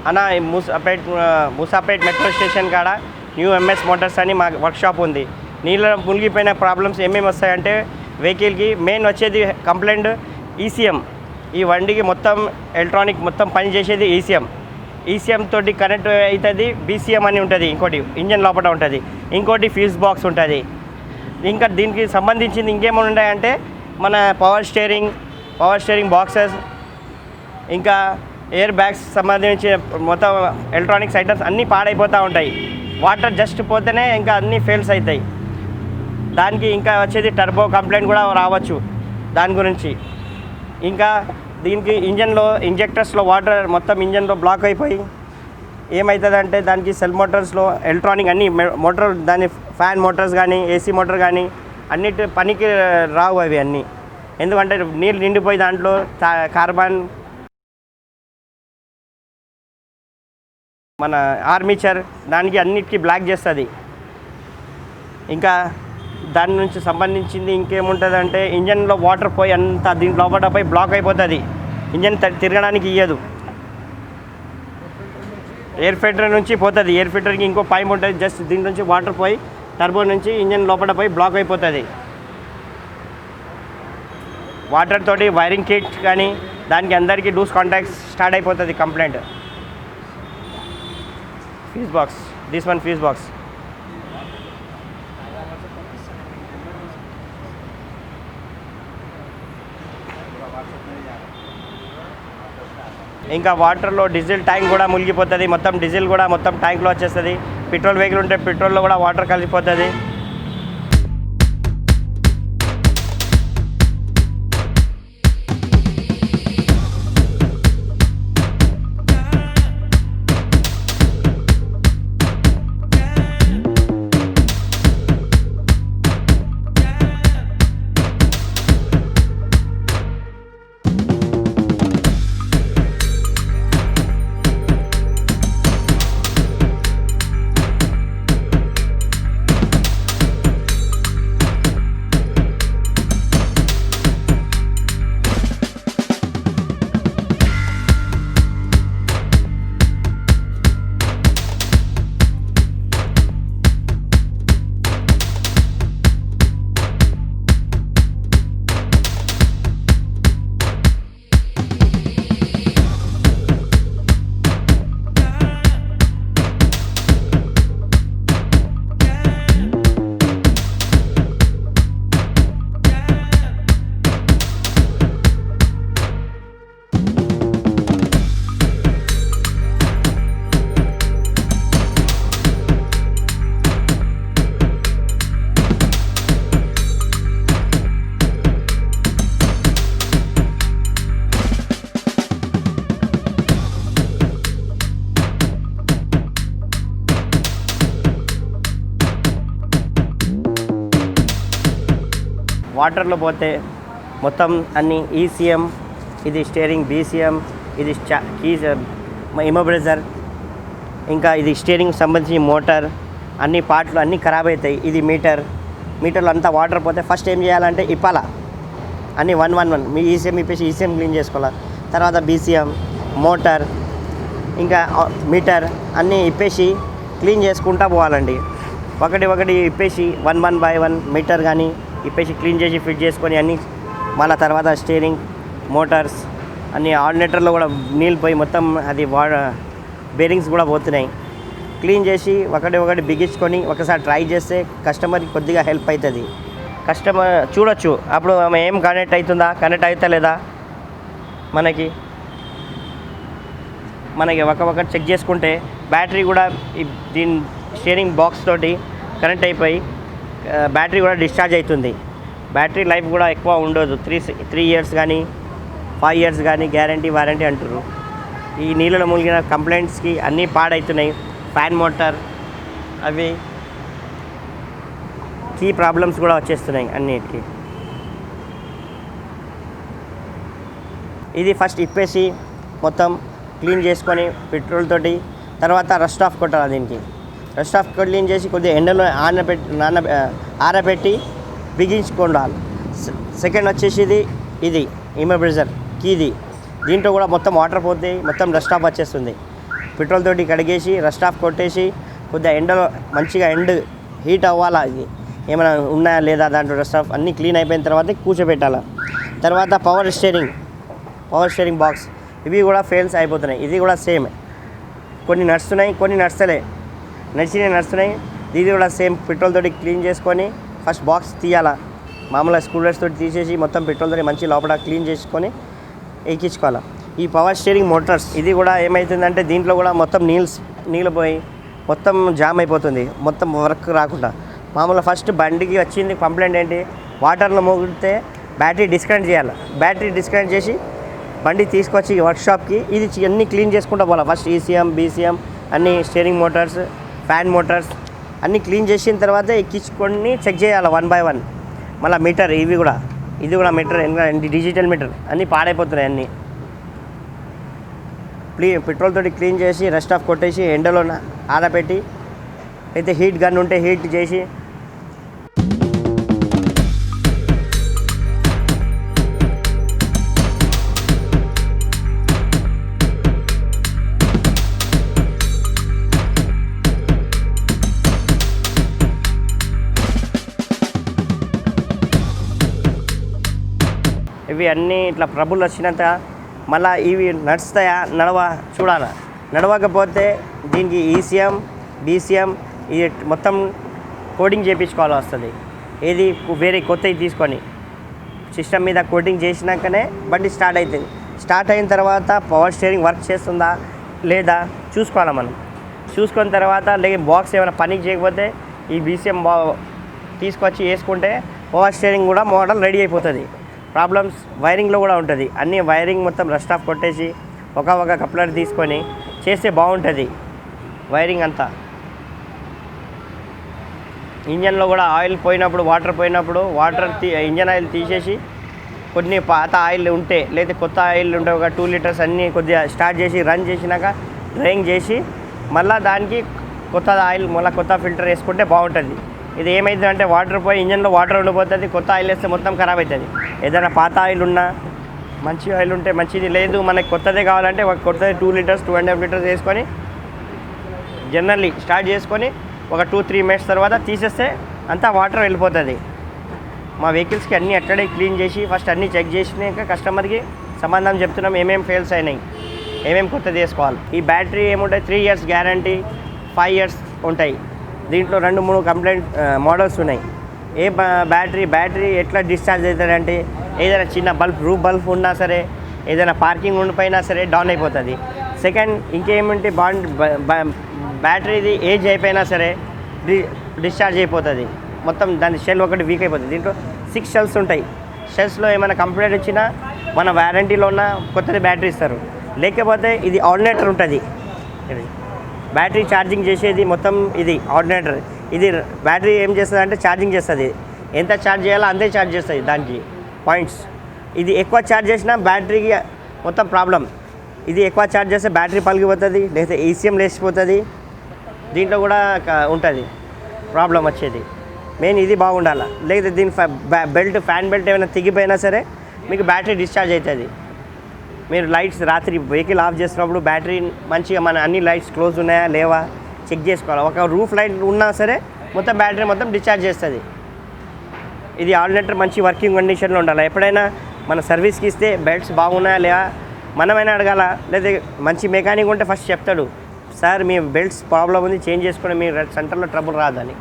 అన్న Moosapet metro station కాడ new MS Motors అని మా వర్క్షాప్ ఉంది. నీళ్ళ మునిగిపోయిన ప్రాబ్లమ్స్ ఏమేమి వస్తాయంటే వెహికల్కి మెయిన్ వచ్చేది కంప్లైంట్ ఈసీఎం. ఈ బండికి మొత్తం ఎలక్ట్రానిక్ మొత్తం పని చేసేది ఈసీఎం తోటి కనెక్ట్ అవుతుంది. బీసీఎం అని ఉంటుంది, ఇంకోటి ఇంజన్ లోపల ఉంటుంది, ఇంకోటి ఫ్యూజ్ బాక్స్ ఉంటుంది. ఇంకా దీనికి సంబంధించింది ఇంకేమైనా ఉన్నాయంటే మన పవర్ స్టీరింగ్ బాక్సెస్, ఇంకా ఎయిర్ బ్యాగ్స్ సంబంధించి మొత్తం ఎలక్ట్రానిక్స్ ఐటమ్స్ అన్నీ పాడైపోతూ ఉంటాయి. వాటర్ జస్ట్ పోతేనే ఇంకా అన్నీ ఫెయిల్స్ అవుతాయి. దానికి ఇంకా వచ్చేది టర్బో కంప్లైంట్ కూడా రావచ్చు దాని గురించి. ఇంకా దీనికి ఇంజెక్టర్స్లో వాటర్ మొత్తం ఇంజన్లో బ్లాక్ అయిపోయి ఏమవుతుందంటే దానికి సెల్ మోటార్స్లో ఎలక్ట్రానిక్ అన్నీ మోటార్ దాని ఫ్యాన్ మోటార్స్ కానీ ఏసీ మోటార్ కానీ అన్నిటి పనికి రావు అవి అన్నీ. ఎందుకంటే నీళ్ళు నిండిపోయి దాంట్లో కార్బన్ మన ఆర్మీచర్ దానికి అన్నిటికీ బ్లాక్ చేస్తుంది. ఇంకా దాని నుంచి సంబంధించింది ఇంకేముంటుందంటే ఇంజన్లో వాటర్ పోయి అంతా దీని లోపల పోయి బ్లాక్ అయిపోతుంది, ఇంజన్ తిరగడానికి ఇయ్యదు. ఎయిర్ ఫిల్టర్ నుంచి పోతుంది, ఎయిర్ ఫిల్టర్కి ఇంకో పైప్ ఉంటుంది, జస్ట్ దీని నుంచి వాటర్ పోయి టర్బో నుంచి ఇంజన్ లోపల పోయి బ్లాక్ అయిపోతుంది. వాటర్ తోటి వైరింగ్ కిట్ కానీ దానికి అందరికీ లూజ్ కాంటాక్ట్స్ స్టార్ట్ అయిపోతుంది complaint. Fuse box, this one fuse box. ఇంకా వాటర్లో డీజిల్ ట్యాంక్ కూడా మునిగిపోతుంది, మొత్తం డీజిల్ కూడా మొత్తం ట్యాంక్లో వచ్చేస్తుంది. పెట్రోల్ వెహికల్ ఉంటే పెట్రోల్లో కూడా వాటర్ కలిసిపోతుంది. వాటర్లో పోతే మొత్తం అన్ని ఈసీఎం, ఇది స్టీరింగ్ బీసీఎం, ఇది కీస్ ఇమోబ్రేజర్, ఇంకా ఇది స్టీరింగ్ సంబంధించి మోటార్ అన్ని పార్ట్లు అన్నీ ఖరాబ్ అవుతాయి. ఇది మీటర్లో అంతా వాటర్ పోతే ఫస్ట్ ఏం చేయాలంటే ఇప్పాల అన్నీ 1 మీ ఈసీఎం ఇప్పేసి ఈసీఎం క్లీన్ చేసుకోవాలి. తర్వాత బీసీఎం, మోటార్, ఇంకా మీటర్ అన్నీ ఇప్పేసి క్లీన్ చేసుకుంటూ పోవాలండి. ఒకటి ఇప్పేసి 1 by 1 మీటర్ కానీ ఇప్పేసి క్లీన్ చేసి ఫిట్ చేసుకొని అన్నీ మళ్ళీ తర్వాత స్టీరింగ్ మోటార్స్ అన్నీ ఆల్టర్నేటర్లో కూడా నీళ్ళు పోయి మొత్తం అది బేరింగ్స్ కూడా పోతున్నాయి. క్లీన్ చేసి ఒకటి బిగించుకొని ఒకసారి ట్రై చేస్తే కస్టమర్కి కొద్దిగా హెల్ప్ అవుతుంది. కస్టమర్ చూడొచ్చు అప్పుడు ఆమె ఏం కనెక్ట్ అవుతా లేదా మనకి ఒకటి చెక్ చేసుకుంటే బ్యాటరీ కూడా దీని స్టీరింగ్ బాక్స్ తోటి కనెక్ట్ అయిపోయి బ్యాటరీ కూడా డిశ్చార్జ్ అవుతుంది. బ్యాటరీ లైఫ్ కూడా ఎక్కువ ఉండదు, 3 years కానీ 5 years కానీ గ్యారంటీ వారంటీ అంటారు. ఈ నీళ్ళలో మునిగిన కంప్లైంట్స్కి అన్నీ పాడవుతున్నాయి. ఫ్యాన్ మోటార్ అవి కీ ప్రాబ్లమ్స్ కూడా వచ్చేస్తున్నాయి అన్నిటికీ. ఇది ఫస్ట్ ఇప్పేసి మొత్తం క్లీన్ చేసుకొని పెట్రోల్ తోటి తర్వాత రస్ట్ ఆఫ్ కొట్టాలి. దీనికి రస్ట్ ఆఫ్ క్లీన్ చేసి కొద్దిగా ఎండలో ఆరబెట్టి బిగించుకోవాలి. సెకండ్ వచ్చేసి ఇది ఇమోబ్రేజర్ కీది, దీంట్లో కూడా మొత్తం వాటర్ పోతే మొత్తం రస్ట్ ఆఫ్ వచ్చేస్తుంది. పెట్రోల్ తోటి కడిగేసి రస్ట్ ఆఫ్ కొట్టేసి కొద్దిగా ఎండలో మంచిగా హీట్ అవ్వాలా, ఇది ఏమైనా ఉన్నాయా లేదా దాంట్లో రస్ట్ ఆఫ్ అన్నీ క్లీన్ అయిపోయిన తర్వాత కూర్చోబెట్టాలి. తర్వాత పవర్ స్టీరింగ్ బాక్స్ ఇవి కూడా ఫెయిల్స్ అయిపోతున్నాయి. ఇది కూడా సేమ్, కొన్ని నడుస్తున్నాయి కొన్ని నడుస్తున్నాయి. ఇది కూడా సేమ్ పెట్రోల్ తోటి క్లీన్ చేసుకొని ఫస్ట్ బాక్స్ తీయాలా, మామూలుగా స్క్రూ డ్రైవర్స్ తోటి తీసేసి మొత్తం పెట్రోల్ తోటి మంచి లోపల క్లీన్ చేసుకొని ఎక్కించుకోవాలి. ఈ పవర్ స్టీరింగ్ మోటార్స్ ఇది కూడా ఏమవుతుందంటే దీంట్లో కూడా మొత్తం నీళ్ళు పోయి మొత్తం జామ్ అయిపోతుంది, మొత్తం వర్క్ రాకుండా. మామూలుగా ఫస్ట్ బండికి వచ్చింది కంప్లైంట్ ఏంటి, వాటర్లో మోగితే బ్యాటరీ డిస్కనెక్ట్ చేయాలి. బ్యాటరీ డిస్కనెక్ట్ చేసి బండి తీసుకొచ్చి వర్క్షాప్కి ఇది అన్నీ క్లీన్ చేసుకుంటూ పోవాలి. ఫస్ట్ ఈసీఎం బీసీఎం అన్నీ స్టీరింగ్ మోటార్స్ ఫ్యాన్ మోటార్స్ అన్నీ క్లీన్ చేసిన తర్వాత ఎక్కించుకొని చెక్ చేయాలి 1 by 1. మళ్ళీ మీటర్ ఇది కూడా మీటర్ డిజిటల్ మీటర్ అన్నీ పాడైపోతున్నాయి. అన్నీ పెట్రోల్ తోటి క్లీన్ చేసి రస్ట్ ఆఫ్ కొట్టేసి ఎండలో ఆరబెట్టి అయితే హీట్ గన్ ఉంటే హీట్ చేసి ఇవి అన్నీ ఇట్లా ట్రబుల్ వచ్చినంత మళ్ళీ ఇవి నడుస్తాయా చూడాలి. నడవకపోతే దీనికి ఈసీఎం బీసీఎం ఇది మొత్తం కోటింగ్ చేయించుకోవాల్సి వస్తుంది. ఏది వేరే కొత్తవి తీసుకొని సిస్టమ్ మీద కోటింగ్ చేసినాకనే బండి స్టార్ట్ అవుతుంది. స్టార్ట్ అయిన తర్వాత పవర్ స్టీరింగ్ వర్క్ చేస్తుందా లేదా చూసుకోవాలి మనం. చూసుకున్న తర్వాత లేక బాక్స్ ఏమైనా పని చేయకపోతే ఈ బీసీఎం తీసుకొచ్చి వేసుకుంటే పవర్ స్టీరింగ్ కూడా మోడల్ రెడీ అయిపోతుంది. ప్రాబ్లమ్స్ వైరింగ్లో కూడా ఉంటుంది. అన్నీ వైరింగ్ మొత్తం రస్ట్ ఆఫ్ కొట్టేసి ఒక కప్లర్ తీసుకొని చేస్తే బాగుంటుంది వైరింగ్ అంతా. ఇంజన్లో కూడా ఆయిల్ పోయినప్పుడు వాటర్ ఇంజన్ ఆయిల్ తీసేసి కొన్ని పాత ఆయిల్ ఉంటే లేదా కొత్త ఆయిల్ ఉంటే ఒక 2 లీటర్స్ అన్నీ కొద్దిగా స్టార్ట్ చేసి రన్ చేసినాక డ్రైన్ చేసి మళ్ళీ దానికి కొత్త ఆయిల్ మళ్ళీ కొత్త ఫిల్టర్ వేసుకుంటే బాగుంటుంది. ఇది ఏమవుతుందంటే వాటర్ పోయి ఇంజన్లో వాటర్ ఉండిపోతుంది, కొత్త ఆయిల్ వేస్తే మొత్తం ఖరాబ్ అవుతుంది. ఏదైనా పాత ఆయిల్ ఉన్నా మంచి ఆయిల్ ఉంటే మంచిది, లేదు మనకి కొత్తదే కావాలంటే ఒక కొత్తది 2 లీటర్స్ 2.5 లీటర్స్ వేసుకొని జనరల్లీ స్టార్ట్ చేసుకొని ఒక 2-3 మినిట్స్ తర్వాత తీసేస్తే అంతా వాటర్ వెళ్ళిపోతుంది. మా వెహికల్స్కి అన్నీ అక్కడే క్లీన్ చేసి ఫస్ట్ అన్నీ చెక్ చేసినాక కస్టమర్కి సమాధానం చెప్తున్నాం ఏమేమి ఫెయిల్స్ అయినాయి, ఏమేమి కొత్తది వేసుకోవాలి. ఈ బ్యాటరీ ఏముంటాయి 3 years గ్యారంటీ, 5 years ఉంటాయి. దీంట్లో 2-3 కంప్లైంట్ మోడల్స్ ఉన్నాయి. ఏ బ్యాటరీ ఎట్లా డిశ్చార్జ్ అవుతుందంటే ఏదైనా చిన్న రూఫ్ బల్బ్ ఉన్నా సరే, ఏదైనా పార్కింగ్ ఉండిపోయినా సరే డౌన్ అయిపోతుంది. సెకండ్ ఇంకేమంటే బ్యాటరీది ఏజ్ అయిపోయినా సరే డిశ్చార్జ్ అయిపోతుంది, మొత్తం దాని షెల్ ఒకటి వీక్ అయిపోతుంది. దీంట్లో 6 షెల్స్ ఉంటాయి. షెల్స్లో ఏమైనా కంప్లైంట్ వచ్చినా మన వారంటీలో ఉన్న కొత్తది బ్యాటరీ ఇస్తారు. లేకపోతే ఇది ఆల్టర్నేటర్ ఉంటుంది, ఇది బ్యాటరీ ఛార్జింగ్ చేసేది మొత్తం ఇది ఆల్టర్నేటర్. ఇది బ్యాటరీ ఏం చేస్తుంది అంటే ఛార్జింగ్ చేస్తుంది, ఎంత ఛార్జ్ చేయాలో అంతే ఛార్జ్ చేస్తుంది దానికి పాయింట్స్. ఇది ఎక్కువ ఛార్జ్ చేసినా బ్యాటరీకి మొత్తం ప్రాబ్లం. ఇది ఎక్కువ ఛార్జ్ చేస్తే బ్యాటరీ పలిగిపోతుంది, లేకపోతే ఈసీఎం లేచిపోతుంది. దీంట్లో కూడా ఉంటుంది ప్రాబ్లం వచ్చేది. మెయిన్ ఇది బాగుండాలి, లేకపోతే దీని ఫ్యాన్ బెల్ట్ ఏమైనా తెగిపోయినా సరే మీకు బ్యాటరీ డిశ్చార్జ్ అవుతుంది. మీరు లైట్స్ రాత్రి వెహికల్ ఆఫ్ చేసినప్పుడు బ్యాటరీ మంచిగా మన అన్ని లైట్స్ క్లోజ్ ఉన్నాయా లేవా చెక్ చేసుకోవాలి. ఒక రూఫ్ లైట్ ఉన్నా సరే మొత్తం బ్యాటరీ మొత్తం డిశ్చార్జ్ చేస్తుంది. ఇది ఆల్టర్నేటర్ మంచి వర్కింగ్ కండిషన్లో ఉండాలి. ఎప్పుడైనా మన సర్వీస్కి ఇస్తే బెల్ట్స్ బాగున్నాయా లేదా మనమైనా అడగాల, లేదా మంచి మెకానిక్ ఉంటే ఫస్ట్ చెప్తాడు, సార్ మీ బెల్ట్స్ ప్రాబ్లం ఉంది చేంజ్ చేసుకుని మీ సెంటర్లో ట్రబుల్ రాదని.